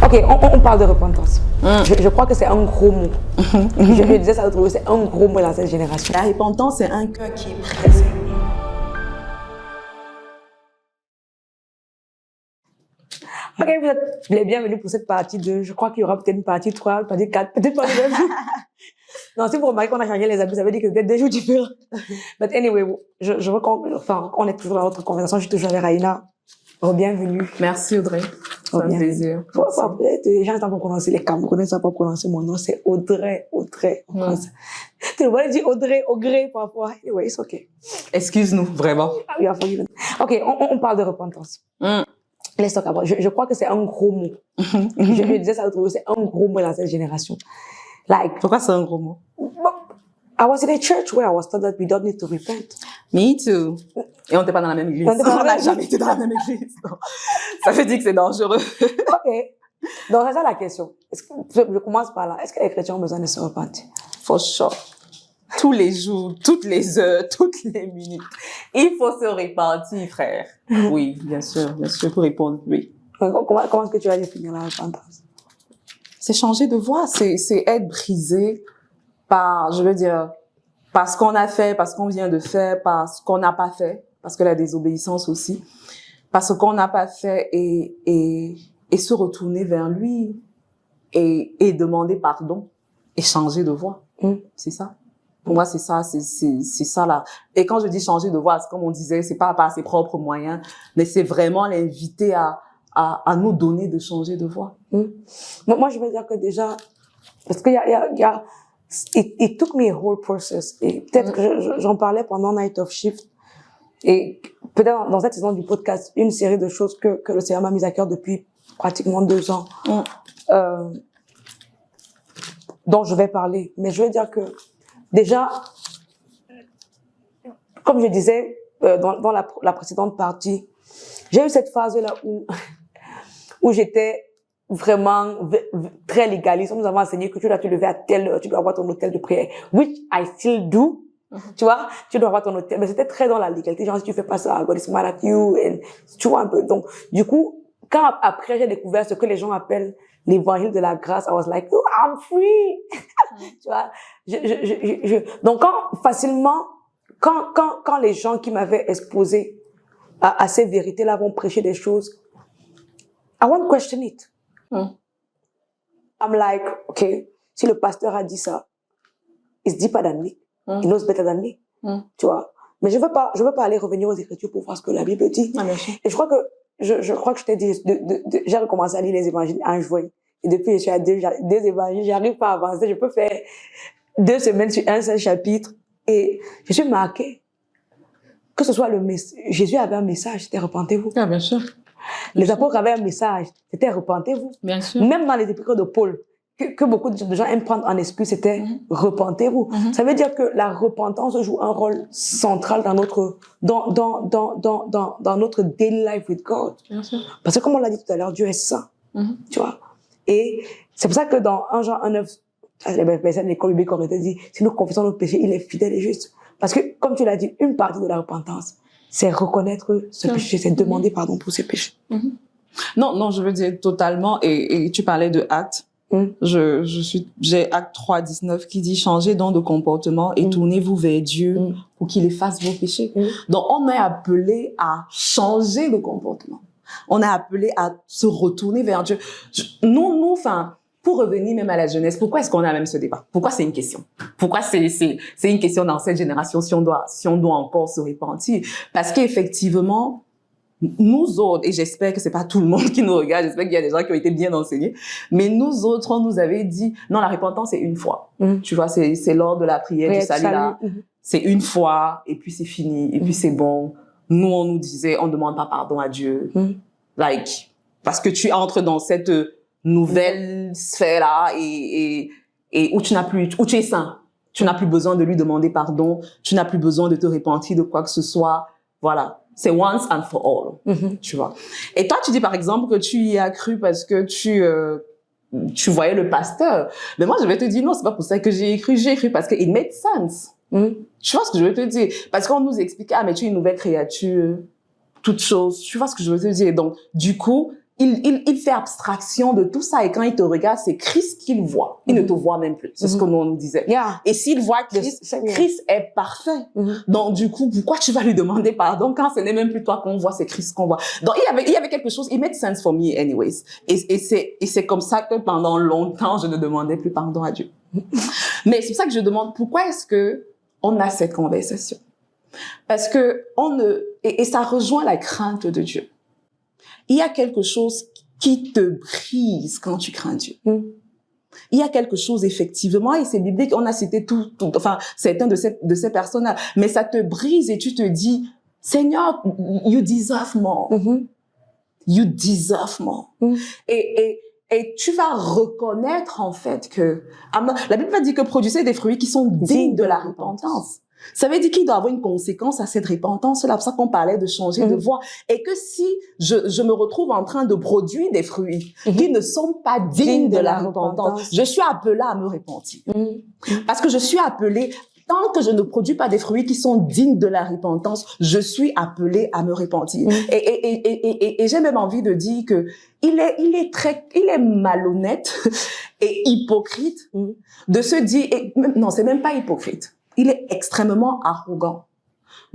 Ok, on parle de repentance. Je crois que c'est un gros mot. Je disais ça l'autre jour, c'est un gros mot dans cette génération. La repentance, c'est un cœur qui est pressé. Ok, vous êtes les bienvenus pour cette partie 2. Je crois qu'il y aura peut-être une partie 3, une partie 4, peut-être pas le même jour. Non, si vous remarquez qu'on a changé les habits, ça veut dire que peut-être 2 jours différents. But anyway, je veux qu'on est toujours dans notre conversation. Je suis toujours avec Raïna. Bienvenue. Merci Audrey. C'est un plaisir. Les gens ne savent pas prononcer, les Camerounais ne savent pas prononcer mon nom, c'est Audrey. Tu le vois, dire Audrey, Augré parfois. Anyway, it's okay. Excuse-nous, vraiment. You are forgiven. Ok, on parle de repentance. Let's talk about. Je crois que c'est un gros mot. Je disais ça l'autre jour, c'est un gros mot dans cette génération. Like. Pourquoi c'est un gros mot? I was in a church where I was taught that we don't need to repent. Me too. Et on n'était pas dans la même église. On n'a jamais été dans la même église. Non. Ça veut dire que c'est dangereux. Ok. Donc, c'est ça la question. Je commence par là. Est-ce que les chrétiens ont besoin de se repentir? For sure. Tous les jours, toutes les heures, toutes les minutes. Il faut se repentir, frère. Oui, bien sûr, pour répondre, oui. Comment est-ce que tu vas définir la repentance? C'est changer de voie, c'est être brisé par, je veux dire, par ce qu'on a fait, par ce qu'on vient de faire, par ce qu'on n'a pas fait, parce que la désobéissance aussi, par ce qu'on n'a pas fait et se retourner vers lui et demander pardon et changer de voie. C'est ça. Pour moi, c'est ça là. Et quand je dis changer de voie, c'est comme on disait, c'est pas par ses propres moyens, mais c'est vraiment l'inviter à nous donner de changer de voie. Moi, je veux dire que déjà, parce qu'il y a it took me a whole process. Et peut-être que j'en parlais pendant Night of Shift. Et peut-être dans cette saison du podcast, une série de choses que le Seigneur m'a mis à cœur depuis pratiquement 2 ans, dont je vais parler. Mais je veux dire que, déjà, comme je disais dans la précédente partie, j'ai eu cette phase-là où j'étais vraiment très légaliste. On nous avait enseigné que tu dois te lever à telle heure, tu dois avoir ton hôtel de prière, which I still do. Tu vois, tu dois avoir ton hôtel. Mais c'était très dans la légalité. Genre, si tu fais pas ça, God is mad at you. Et tu vois un peu. Donc, du coup, quand après j'ai découvert ce que les gens appellent l'évangile de la grâce, I was like, oh, I'm free. Tu vois, donc quand les gens qui m'avaient exposé à ces vérités-là vont prêcher des choses, I won't question it. I'm like, okay, si le pasteur a dit ça, it's deeper than me. He knows better than me. Tu vois. Mais je veux pas aller revenir aux Écritures pour voir ce que la Bible dit. Et je crois que je t'ai dit, j'ai recommencé à lire les évangiles en juin. Et depuis, je suis à 2 évangiles, j'arrive pas à avancer. Je peux faire 2 semaines sur un seul chapitre. Et je suis marquée. Que ce soit Jésus avait un message, c'était repentez-vous. Ah, bien sûr. Les apôtres avaient un message, c'était repentez-vous. Bien sûr. Même dans les épîtres de Paul, que beaucoup de gens aiment prendre en excuse, c'était repentez-vous. Ça veut dire que la repentance joue un rôle central dans notre daily life with God. Bien sûr. Parce que comme on l'a dit tout à l'heure, Dieu est saint. Tu vois. Et c'est pour ça que dans 1 Jean 1:9, les personnes de l'école biblique comme dit, si nous confessons nos péchés, il est fidèle et juste. Parce que, comme tu l'as dit, une partie de la repentance, c'est reconnaître ce péché, c'est demander pardon pour ses péchés. Non, je veux dire totalement. Et tu parlais de actes. J'ai acte 3:19 qui dit changez donc de comportement et tournez-vous vers Dieu pour qu'il efface vos péchés. Donc, on est appelé à changer de comportement. On est appelé à se retourner vers Dieu. Pour revenir même à la jeunesse, pourquoi est-ce qu'on a même ce débat? Pourquoi c'est une question? Pourquoi c'est une question dans cette génération si on doit encore se repentir? Parce qu'effectivement, nous autres, et j'espère que c'est pas tout le monde qui nous regarde, j'espère qu'il y a des gens qui ont été bien enseignés, mais nous autres, on nous avait dit, non, la repentance, c'est une fois. Tu vois, c'est lors de la prière du salut là. C'est une fois, et puis c'est fini, et puis c'est bon. Nous, on nous disait, on demande pas pardon à Dieu. Parce que tu entres dans cette nouvelle sphère là, et où tu es saint. Tu n'as plus besoin de lui demander pardon, tu n'as plus besoin de te repentir de quoi que ce soit. Voilà. C'est once and for all, tu vois. Et toi, tu dis par exemple que tu y as cru parce que tu voyais le pasteur. Mais moi, je vais te dire non, c'est pas pour ça que j'ai cru. J'ai cru parce que it made sense. Tu vois ce que je veux te dire? Parce qu'on nous explique, ah, mais tu es une nouvelle créature, toute chose. Tu vois ce que je veux te dire? Donc, du coup, il fait abstraction de tout ça et quand il te regarde, c'est Christ qu'il voit. Il ne te voit même plus. C'est ce que nous on nous disait. Yeah. Et s'il voit Christ, Christ est parfait. Donc du coup, pourquoi tu vas lui demander pardon quand ce n'est même plus toi qu'on voit, c'est Christ qu'on voit. Donc il y avait quelque chose. It made sense for me anyways. Et c'est comme ça que pendant longtemps je ne demandais plus pardon à Dieu. Mais c'est pour ça que je demande pourquoi est-ce que on a cette conversation. Parce que et ça rejoint la crainte de Dieu. Il y a quelque chose qui te brise quand tu crains Dieu. Il y a quelque chose effectivement, et c'est biblique, on a cité enfin, certains de ces personnes-là, mais ça te brise et tu te dis, Seigneur, you deserve more. You deserve more. Et tu vas reconnaître en fait que la Bible va dire que produisez des fruits qui sont dignes de la repentance. Ça veut dire qu'il doit avoir une conséquence à cette repentance. C'est là pour ça qu'on parlait de changer de voie. Et que si je me retrouve en train de produire des fruits qui ne sont pas dignes de la repentance, je suis appelée à me repentir. Parce que je suis appelée, tant que je ne produis pas des fruits qui sont dignes de la repentance, je suis appelée à me repentir. Et j'ai même envie de dire que il est malhonnête et hypocrite de se dire, non, c'est même pas hypocrite. Il est extrêmement arrogant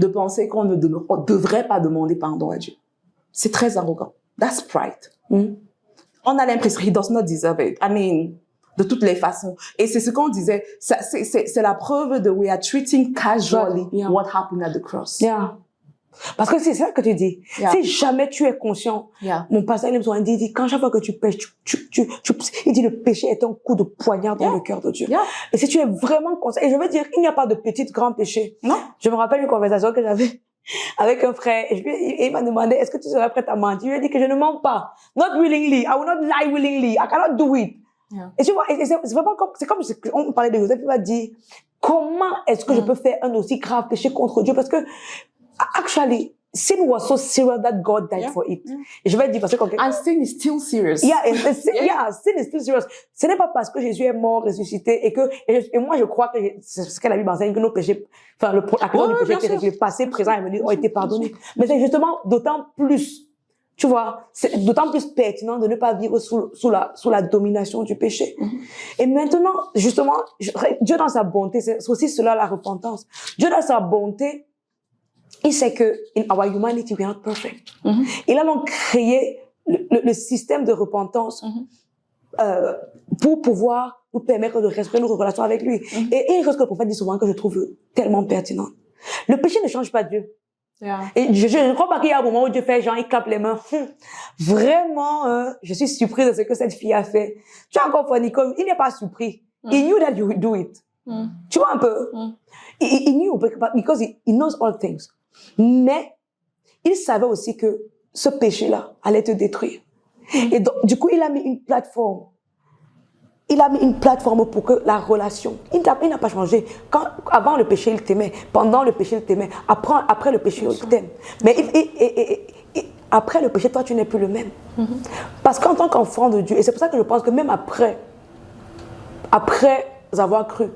de penser qu'on ne devrait pas demander pardon à Dieu. C'est très arrogant. That's pride. On a l'impression he does not deserve it. I mean, de toutes les façons. Et c'est ce qu'on disait. C'est la preuve de we are treating casually what happened at the cross. Yeah. Parce que c'est ça que tu dis. Si jamais tu es conscient, mon pasteur il me dit quand chaque fois que tu pêches, il dit le péché est un coup de poignard dans le cœur de Dieu. Et si tu es vraiment conscient, et je veux dire, il n'y a pas de petit grand péché. Non. Je me rappelle une conversation que j'avais avec un frère et il m'a demandé est-ce que tu serais prête à mentir. Je lui ai dit que je ne mens pas. Not willingly. I will not lie willingly. I cannot do it. Et tu vois, c'est vraiment comme on parlait de Joseph, il m'a dit comment est-ce que je peux faire un aussi grave péché contre Dieu parce que actually, sin was so serious that God died for it. Et je vais dire parce que and sin is still serious. Sin is still serious. Ce n'est pas parce que Jésus est mort, ressuscité et moi je crois que c'est ce que la Bible enseigne que nos péchés, enfin la cause du péché était réglé, passé, présent et venu ont été pardonnés. Mais c'est justement d'autant plus, tu vois, c'est d'autant plus pertinent de ne pas vivre sous la domination du péché. Et maintenant, justement, Dieu dans sa bonté, c'est aussi cela la repentance. Dieu dans sa bonté, il sait que in our humanity we are not perfect. Il a donc créé le système de repentance pour pouvoir nous permettre de restaurer notre relation avec lui. Et une chose que le prophète dit souvent que je trouve tellement pertinente. Le péché ne change pas Dieu. Et je ne crois pas qu'il y a un moment où Dieu fait genre il clappe les mains. Vraiment, je suis surprise de ce que cette fille a fait. Tu as encore funny comme il n'est pas surpris. He knew that you would do it. Tu vois un peu. He knew because he knows all things. Mais il savait aussi que ce péché-là allait te détruire. Et donc, du coup, il a mis une plateforme. Il a mis une plateforme pour que la relation, il n'a pas changé. Avant le péché, il t'aimait. Pendant le péché, il t'aimait. Après le péché, il t'aime. Mais après le péché, toi, tu n'es plus le même. Parce qu'en tant qu'enfant de Dieu, et c'est pour ça que je pense que même après avoir cru,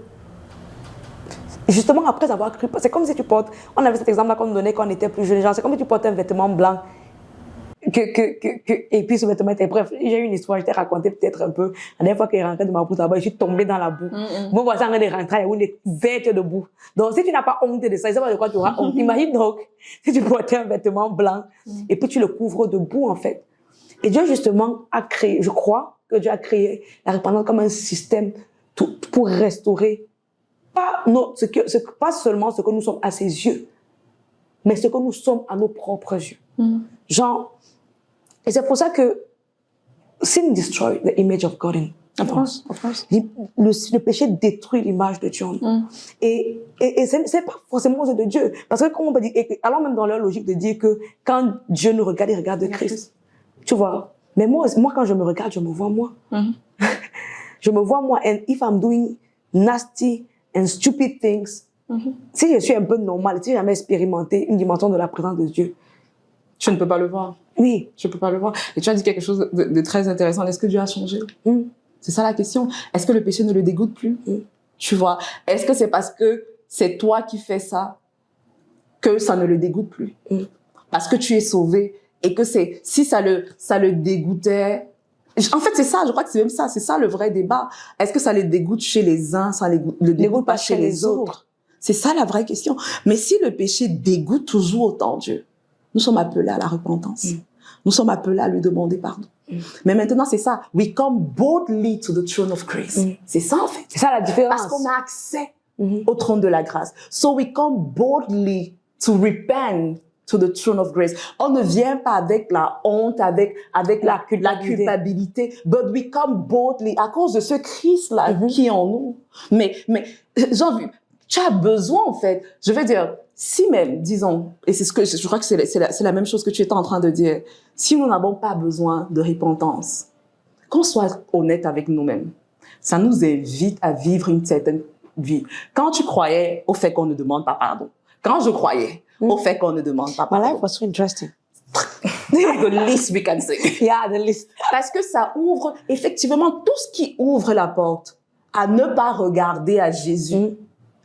justement après avoir cru, c'est comme si tu portes, on avait cet exemple-là qu'on nous donnait quand on était plus jeune, genre c'est comme si tu portes un vêtement blanc, et puis ce vêtement était, bref, j'ai une histoire, je t'ai raconté peut-être un peu, la dernière fois que je rentrais de ma boue là-bas, je suis tombée dans la boue. Mon voisin est rentré, il est verte de boue. Donc si tu n'as pas honte de ça, je sais pas de quoi tu auras honte. Imagine donc, si tu portais un vêtement blanc, et puis tu le couvres de boue en fait. Et Dieu justement a créé, je crois que Dieu a créé la repentance comme un système pour restaurer pas seulement ce que nous sommes à ses yeux, mais ce que nous sommes à nos propres yeux. Genre, et c'est pour ça que sin destroy the image of God in Of course. le péché détruit l'image de Dieu. Et c'est pas forcément de Dieu. Parce que comme on peut dire, alors même dans leur logique de dire que quand Dieu nous regarde, il regarde Christ. Tu vois. Mais moi, quand je me regarde, je me vois moi. Je me vois moi. And if I'm doing nasty and stupid things, si je suis un peu normal, si j'ai jamais expérimenté une dimension de la présence de Dieu, tu ne peux pas le voir. Oui. Je ne peux pas le voir. Et tu as dit quelque chose de très intéressant. Est-ce que Dieu a changé? C'est ça la question. Est-ce que le péché ne le dégoûte plus? Tu vois? Est-ce que c'est parce que c'est toi qui fais ça que ça ne le dégoûte plus? Parce que tu es sauvé et que si ça le dégoûtait. En fait, c'est ça, je crois que c'est même ça, c'est ça le vrai débat. Est-ce que ça les dégoûte chez les uns, ça le dégoûte pas chez les autres? C'est ça la vraie question. Mais si le péché dégoûte toujours autant Dieu, nous sommes appelés à la repentance. Nous sommes appelés à lui demander pardon. Mais maintenant, c'est ça. We come boldly to the throne of grace. C'est ça, en fait. C'est ça la différence. Parce qu'on a accès au trône de la grâce. So we come boldly to repent to the throne of grace. On ne vient pas avec la honte, avec la culpabilité, but we come boldly à cause de ce Christ-là qui est en nous. Mais, Jean, tu as besoin, en fait, je veux dire, si même, disons, et c'est ce que je crois que c'est la même chose que tu étais en train de dire, si nous n'avons pas besoin de repentance, qu'on soit honnête avec nous-mêmes, ça nous invite à vivre une certaine vie. Quand tu croyais au fait qu'on ne demande pas pardon, quand je croyais au fait qu'on ne demande pas pardon. My life was so interesting. The least we can say. Yeah, the least. Parce que ça ouvre, effectivement, tout ce qui ouvre la porte à ne pas regarder à Jésus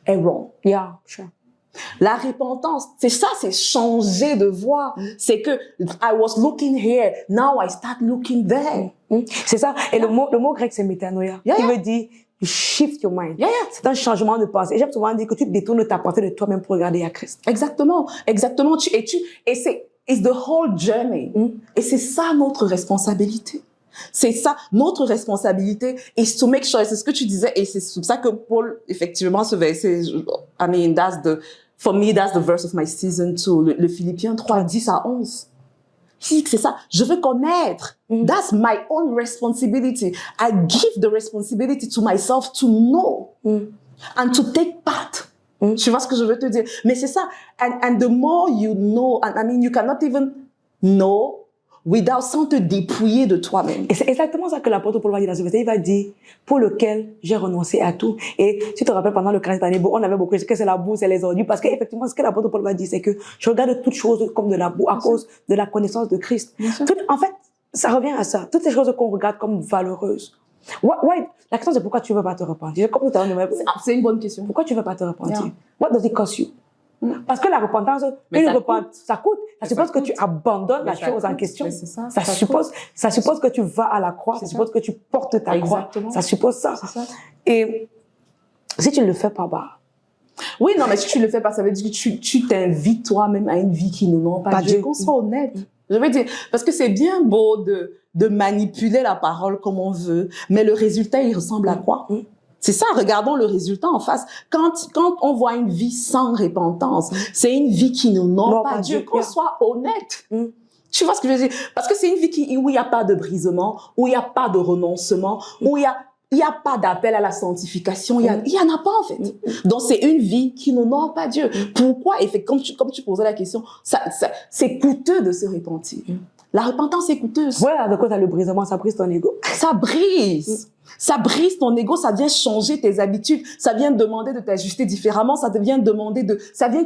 est wrong. Yeah, sure. La repentance, c'est ça, c'est changer de voie. C'est que I was looking here, now I start looking there. C'est ça. Et le mot grec, c'est métanoïa. Qui veut dire you shift your mind. C'est un changement de pensée. Et j'aime souvent dire que tu détournes ta pensée de toi-même pour regarder à Christ. Exactement. Et c'est it's the whole journey. Et c'est ça notre responsabilité. C'est ça, notre responsabilité is to make sure, c'est ce que tu disais, et c'est pour ça que Paul, effectivement, ce verset, I mean, for me, that's the verse of my season 2, le Philippiens 3, 10 à 11. C'est ça, je veux connaître. That's my own responsibility. I give the responsibility to myself to know and to take part. Tu vois ce que je veux te dire? Mais c'est ça, and the more you know, and I mean, you cannot even know sans te dépouiller de toi-même. Et c'est exactement ça que l'apôtre Paul va dire dans ce verset. Il va dire, pour lequel j'ai renoncé à tout. Et tu te rappelles, pendant le 15 années, on avait beaucoup dit que c'est la boue, c'est les ordures. Parce qu'effectivement, ce que l'apôtre Paul va dire, c'est que je regarde toutes choses comme de la boue à cause de la connaissance de Christ. En fait, ça revient à ça. Toutes ces choses qu'on regarde comme valeureuses. La question, c'est pourquoi tu ne veux pas te repentir. C'est une bonne question. Pourquoi tu ne veux pas te repentir? What does it cost you? Parce que la repentance, ça coûte. Ça suppose que tu abandonnes la chose en question. Ça suppose que tu vas à la croix. Ça suppose que tu portes ta croix. Ça suppose ça. Et si tu ne le fais pas, oui, non, mais si tu ne le fais pas, ça veut dire que tu t'invites toi-même à une vie qui ne n'ont pas Dieu. Qu'on soit honnête. Je veux dire, parce que c'est bien beau de manipuler la parole comme on veut, mais le résultat, il ressemble à quoi? C'est ça, regardons le résultat en face. Quand on voit une vie sans repentance, c'est une vie qui ne n'honore pas Dieu. Qu'on soit honnête. Tu vois ce que je veux dire? Parce que c'est une vie où il n'y a pas de brisement, où il n'y a pas de renoncement, où il y a pas d'appel à la sanctification. Il y en a pas, en fait. Donc, c'est une vie qui n'honore pas Dieu. Pourquoi? Et fait, comme tu posais la question, c'est coûteux de se repentir. La repentance est coûteuse. Voilà, de quoi t'as le brisement, ça brise ton ego. Ça brise. Ça brise ton ego, ça vient changer tes habitudes, ça vient demander de t'ajuster différemment, ça vient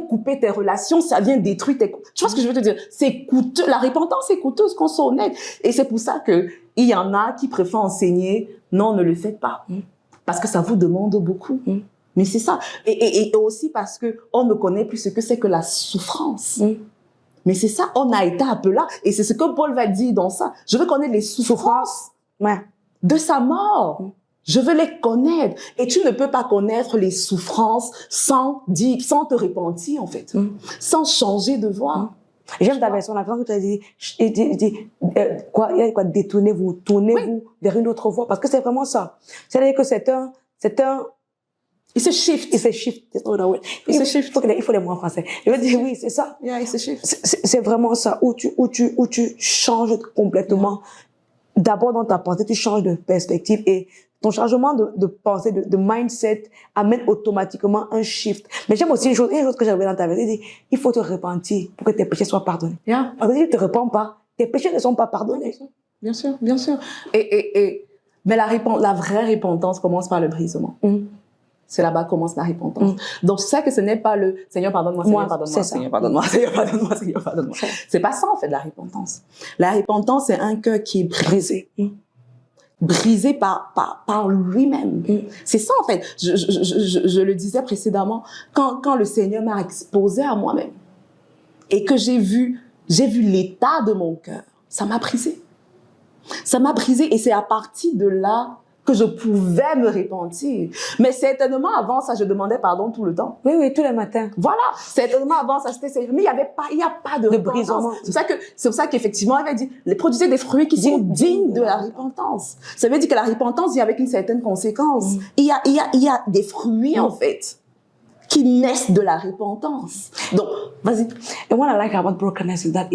couper tes relations, ça vient détruire tes... Tu vois ce que je veux te dire? C'est coûteux. La repentance est coûteuse, qu'on soit honnête. Et c'est pour ça que il y en a qui préfèrent enseigner, non, ne le faites pas. Parce que ça vous demande beaucoup. Mais c'est ça. Et aussi parce que on ne connaît plus ce que c'est que la souffrance. Mais c'est ça, on a été appelé là. Et c'est ce que Paul va dire dans ça. Je veux connaître les souffrances de sa mort. Je veux les connaître. Et tu ne peux pas connaître les souffrances sans te repentir, en fait. Sans changer de voie. J'aime ta version, la version que tu as dit, détournez-vous, tournez-vous vers une autre voie. Parce que c'est vraiment ça. C'est-à-dire que c'est un, il se shift. Il se shift. Il faut les mots en français. Je veux dire, oui, c'est ça. Yeah, il se shift. C'est vraiment ça, où tu changes complètement. D'abord, dans ta pensée, tu changes de perspective et ton changement de pensée, de mindset amène automatiquement un shift. Mais j'aime aussi une chose que j'avais dans ta vie, il faut te repentir pour que tes péchés soient pardonnés. Parce que si tu te repens pas, tes péchés ne sont pas pardonnés. Bien sûr, bien sûr. Mais la vraie repentance commence par le brisement. C'est là-bas que commence la repentance. Donc, c'est ça que ce n'est pas le Seigneur, pardonne-moi, Seigneur, pardonne-moi, Seigneur, pardonne-moi, Seigneur, pardonne-moi, Seigneur, pardonne-moi. C'est pas ça, en fait, la repentance. La repentance, c'est un cœur qui est brisé. Brisé par lui-même. C'est ça, en fait. Je le disais précédemment, quand le Seigneur m'a exposé à moi-même et que j'ai vu j'ai vu l'état de mon cœur. Ça m'a brisé. Ça m'a brisé et c'est à partir de là que je pouvais me repentir. Mais certainement avant ça, je demandais pardon tout le temps. Oui, oui, tous les matins. Voilà, certainement avant ça, c'était sérieux. Mais il n'y a pas de brisement. C'est pour ça qu'effectivement, elle avait dit, les produisez des fruits qui sont dignes de la repentance. Ça veut dire que la repentance vient avec une certaine conséquence. Il y a des fruits, en fait, qui naissent de la repentance. Donc, vas-y. And what I like about brokenness is that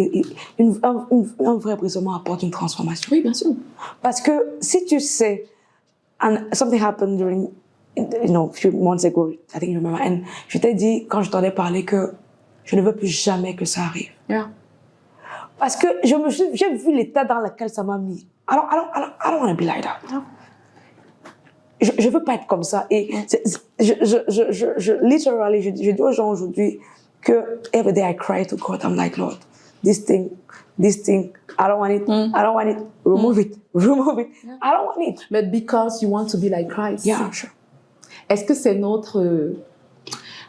un vrai brisement apporte une transformation. Oui, bien sûr. Parce que si tu sais, and something happened during, a few months ago, I think you remember, and je t'ai dit, quand je t'en ai parlé, que je ne veux plus jamais que ça arrive. Yeah. Parce que j'ai vu l'état dans lequel ça m'a mis. I don't want to be like that. No. Je veux pas être comme ça. Et literally, je dis aux gens aujourd'hui que every day I cry to God. I'm like, Lord, this thing, I don't want it. I don't want it. Remove it. Yeah. I don't want it. But because you want to be like Christ. Yeah, sure. Est-ce que c'est notre...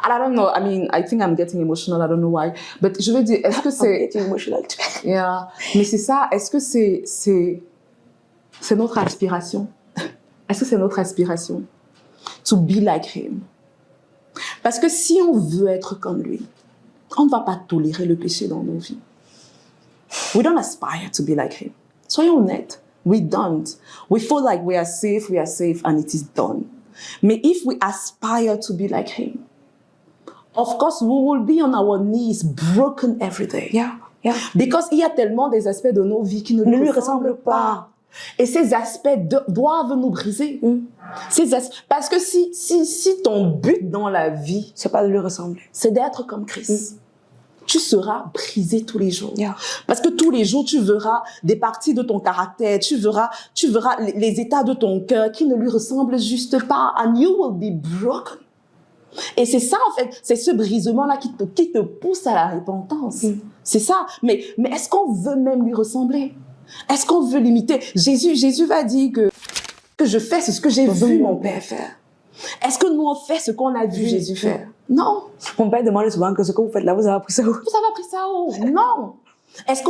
I don't know. I mean, I think I'm getting emotional. I don't know why. But je veux dire, est-ce que c'est... I'm getting emotional too. Yeah. Mais c'est ça. Est-ce que c'est notre aspiration? Est-ce que c'est notre aspiration? To be like him. Parce que si on veut être comme lui, on ne va pas tolérer le péché dans nos vies. We don't aspire to be like him. Soyons honnêtes. We don't. We feel like we are safe, and it is done. Mais if we aspire to be like him, of course, we will be on our knees, broken every day. Yeah, yeah. Because il y a tellement des aspects de nos vies qui ne lui ressemblent pas. Et ces aspects doivent nous briser. Parce que si ton but dans la vie, c'est pas de lui ressembler, c'est d'être comme Christ, tu seras brisé tous les jours. Yeah. Parce que tous les jours, tu verras des parties de ton caractère, tu verras les états de ton cœur qui ne lui ressemblent juste pas. And you will be broken. Et c'est ça, en fait, c'est ce brisement-là qui te pousse à la repentance. C'est ça. Mais est-ce qu'on veut même lui ressembler? Est-ce qu'on veut l'imiter? Jésus va dire que je fais ce que j'ai vu mon Père faire. Est-ce que nous on fait ce qu'on a vu Jésus faire? Non. Mon Père demande souvent que ce que vous faites là, vous avez appris ça où? Vous avez appris ça où? Non. Est-ce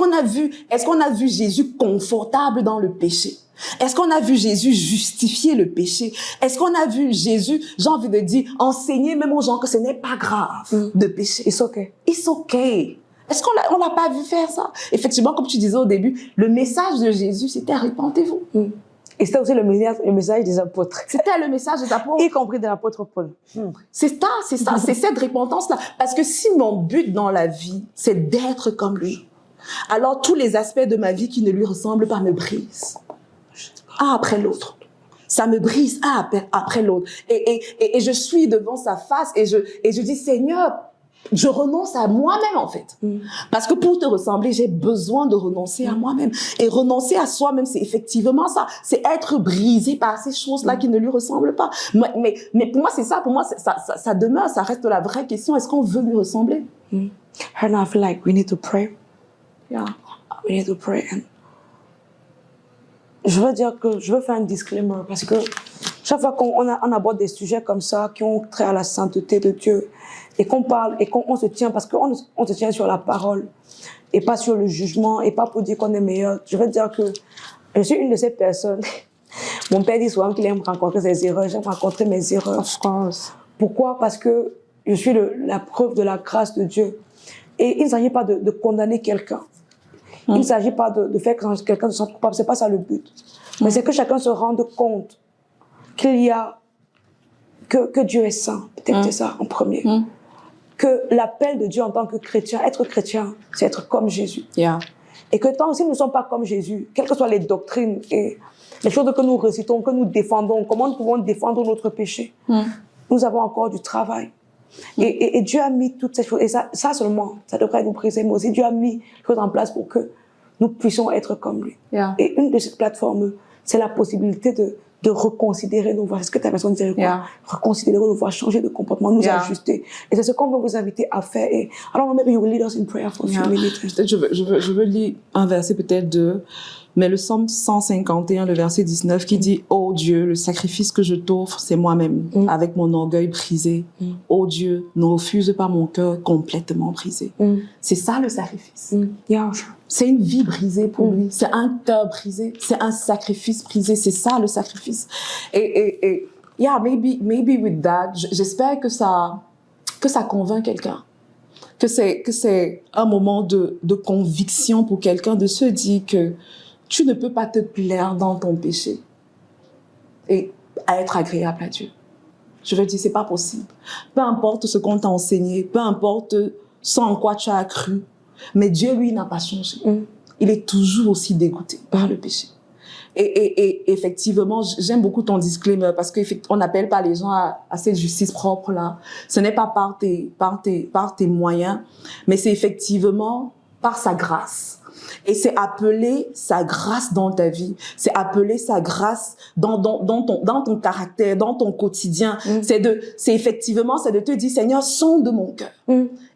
qu'on a vu Jésus confortable dans le péché? Est-ce qu'on a vu Jésus justifier le péché? Est-ce qu'on a vu Jésus, j'ai envie de dire, enseigner même aux gens que ce n'est pas grave de pécher? It's okay. It's okay. Est-ce qu'on l'a pas vu faire ça? Effectivement, comme tu disais au début, le message de Jésus, c'était repentez-vous. Et c'était aussi le message des apôtres. C'était le message des apôtres. Y compris de l'apôtre Paul. C'est ça, c'est cette repentance-là. Parce que si mon but dans la vie, c'est d'être comme lui, alors tous les aspects de ma vie qui ne lui ressemblent pas me brisent. Un après l'autre. Ça me brise un après l'autre. Et je suis devant sa face et je dis, Seigneur, je renonce à moi-même, en fait. Parce que pour te ressembler, j'ai besoin de renoncer à moi-même. Et renoncer à soi-même, c'est effectivement ça. C'est être brisé par ces choses-là qui ne lui ressemblent pas. Mais pour moi, c'est ça. Pour moi, ça demeure, ça reste la vraie question. Est-ce qu'on veut lui ressembler? And I feel like we need to pray. Yeah. We need to pray. And je veux faire un disclaimer parce que chaque fois qu'on aborde des sujets comme ça qui ont trait à la sainteté de Dieu et qu'on parle et qu'on se tient parce qu'on se tient sur la parole et pas sur le jugement et pas pour dire qu'on est meilleur. Je veux dire que je suis une de ces personnes. Mon père dit souvent qu'il aime rencontrer ses erreurs. J'aime rencontrer mes erreurs. Of course. Pourquoi? Parce que je suis la preuve de la grâce de Dieu. Et il ne s'agit pas de condamner quelqu'un. Il ne s'agit pas de faire que quelqu'un se sente coupable. C'est pas ça le but. Mais c'est que chacun se rende compte qu'il y a que Dieu est saint. Peut-être c'est ça en premier. Que l'appel de Dieu en tant que chrétien, être chrétien, c'est être comme Jésus. Yeah. Et que tant que nous ne sommes pas comme Jésus, quelles que soient les doctrines et les choses que nous récitons, que nous défendons, comment nous pouvons défendre notre péché, nous avons encore du travail. Et Dieu a mis toutes ces choses, et ça seulement, ça devrait nous briser, mais aussi Dieu a mis des choses en place pour que nous puissions être comme lui. Yeah. Et une de ces plateformes, c'est la possibilité de reconsidérer nos voies. C'est ce que ta personne disait, Yeah. reconsidérer nos voies, changer de comportement, nous ajuster. Et c'est ce qu'on veut vous inviter à faire. Et alors, maybe you will lead us in prayer for a few minutes. Peut-être je veux lire un verset peut-être de Mais le psaume 151, le verset 19 qui dit « Oh Dieu, le sacrifice que je t'offre, c'est moi-même, avec mon orgueil brisé. Oh Dieu, ne refuse pas mon cœur complètement brisé. » C'est ça le sacrifice. C'est une vie brisée pour lui. C'est un cœur brisé. C'est un sacrifice brisé. C'est ça le sacrifice. Et yeah, maybe with that, j'espère que ça convainc quelqu'un. Que c'est un moment de conviction pour quelqu'un de se dire que tu ne peux pas te plaire dans ton péché et être agréable à Dieu. Je veux dire, c'est pas possible. Peu importe ce qu'on t'a enseigné, peu importe ce en quoi tu as cru, mais Dieu, lui, n'a pas changé. Il est toujours aussi dégoûté par le péché. Et effectivement, j'aime beaucoup ton disclaimer parce qu'on n'appelle pas les gens à cette justice propre-là. Ce n'est pas par tes moyens, mais c'est effectivement par sa grâce. Et c'est appeler sa grâce dans ta vie. C'est appeler sa grâce dans ton caractère, dans ton quotidien. C'est effectivement de te dire, Seigneur, sonde mon cœur.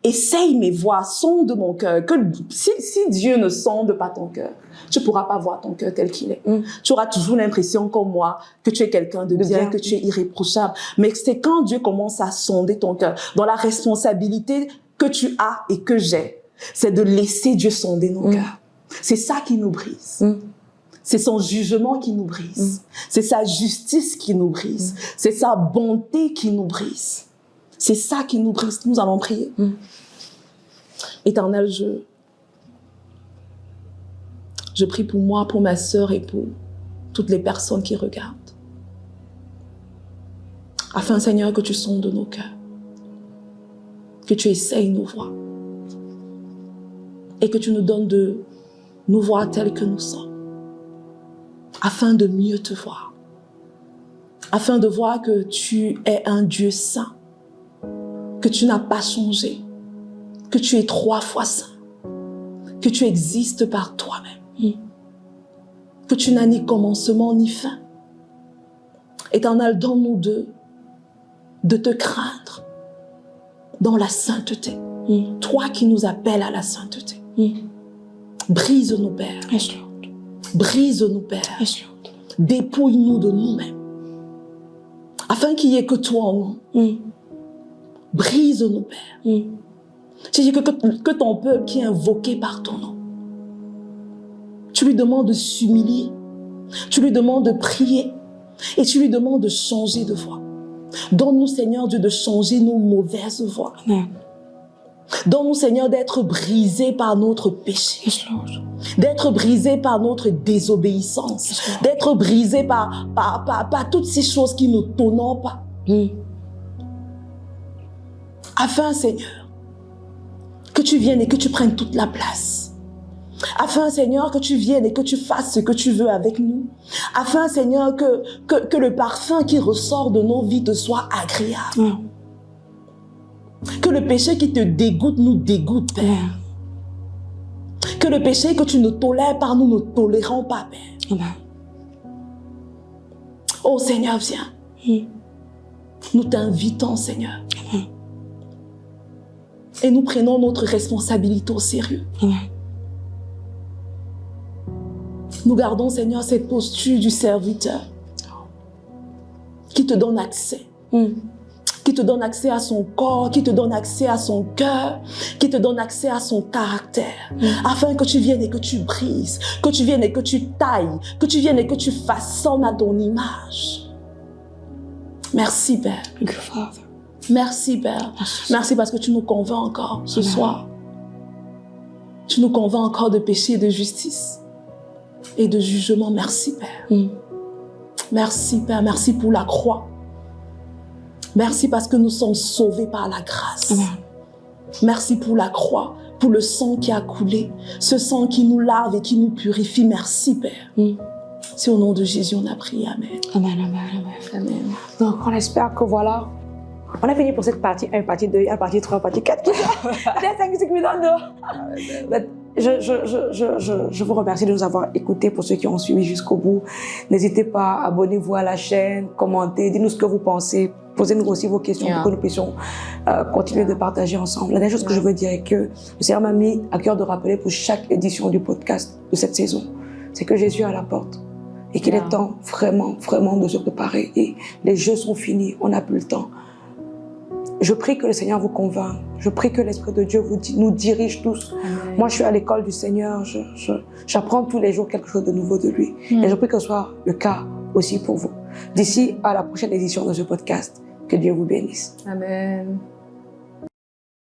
Essaye mes voies, sonde mon cœur. Si Dieu ne sonde pas ton cœur, tu pourras pas voir ton cœur tel qu'il est. Tu auras toujours l'impression, comme moi, que tu es quelqu'un de bien, que tu es irréprochable. Mais c'est quand Dieu commence à sonder ton cœur, dans la responsabilité que tu as et que j'ai, c'est de laisser Dieu sonder nos cœurs. C'est ça qui nous brise. C'est son jugement qui nous brise. C'est sa justice qui nous brise. C'est sa bonté qui nous brise. C'est ça qui nous brise. Nous allons prier. Éternel, je prie pour moi, pour ma sœur et pour toutes les personnes qui regardent. Afin, Seigneur, que tu sondes nos cœurs. Que tu essayes nos voies. Et que tu nous donnes de nous voir tels que nous sommes. Afin de mieux te voir. Afin de voir que tu es un Dieu saint. Que tu n'as pas changé. Que tu es 3 fois saint. Que tu existes par toi-même. Que tu n'as ni commencement ni fin. Éternel, donne-nous de te craindre dans la sainteté. Toi qui nous appelles à la sainteté. Brise-nous, Père. Yes, Lord. Brise-nous, Père. Yes, Lord. Dépouille-nous de nous-mêmes. Afin qu'il n'y ait que toi en nous. Brise-nous, Père. Tu dis que ton peuple qui est invoqué par ton nom, tu lui demandes de s'humilier, tu lui demandes de prier et tu lui demandes de changer de voie. Donne-nous, Seigneur Dieu, de changer nos mauvaises voies. Amen. Donne-nous, Seigneur, d'être brisés par notre péché. Yes, Lord. D'être brisés par notre désobéissance. Yes, Lord. D'être brisés par toutes ces choses qui ne t'honorent pas. Afin, Seigneur, que tu viennes et que tu prennes toute la place. Afin, Seigneur, que tu viennes et que tu fasses ce que tu veux avec nous. Afin, Seigneur, que le parfum qui ressort de nos vies te soit agréable. Que le péché qui te dégoûte nous dégoûte, Père. Que le péché que tu ne tolères pas, nous ne tolérons pas, Père. Amen. Oh Seigneur, viens. Nous t'invitons, Seigneur. Et nous prenons notre responsabilité au sérieux. Nous gardons, Seigneur, cette posture du serviteur qui te donne accès. Qui te donne accès à son corps, qui te donne accès à son cœur, qui te donne accès à son caractère. Afin que tu viennes et que tu brises, que tu viennes et que tu tailles, que tu viennes et que tu façonnes à ton image. Merci, Père. Thank you, Father. Merci, Père. Merci parce que tu nous convaincs encore ce soir. Tu nous convaincs encore de péché et de justice et de jugement. Merci, Père. Merci, Père. Merci pour la croix. Merci parce que nous sommes sauvés par la grâce. Amen. Merci pour la croix, pour le sang qui a coulé, ce sang qui nous lave et qui nous purifie. Merci, Père. C'est au nom de Jésus on a prié. Amen. Amen, amen, amen. Amen. Donc, on espère que voilà, on a fini pour cette partie 1, partie 2, partie 3, partie 4. Peut-être 5, 6 minutes, non. Je vous remercie de nous avoir écoutés pour ceux qui ont suivi jusqu'au bout. N'hésitez pas, abonnez-vous à la chaîne, commentez, dites-nous ce que vous pensez. Posez-nous aussi vos questions pour que nous puissions continuer de partager ensemble. La dernière chose que je veux dire est que le Seigneur m'a mis à cœur de rappeler pour chaque édition du podcast de cette saison. c'est que Jésus est à la porte et qu'il est temps vraiment, vraiment de se préparer. Et les jeux sont finis, on n'a plus le temps. Je prie que le Seigneur vous convainc. Je prie que l'Esprit de Dieu nous dirige tous. Amen. Moi, je suis à l'école du Seigneur. J'apprends tous les jours quelque chose de nouveau de lui. Et je prie que ce soit le cas aussi pour vous. D'ici à la prochaine édition de ce podcast, que Dieu vous bénisse. Amen.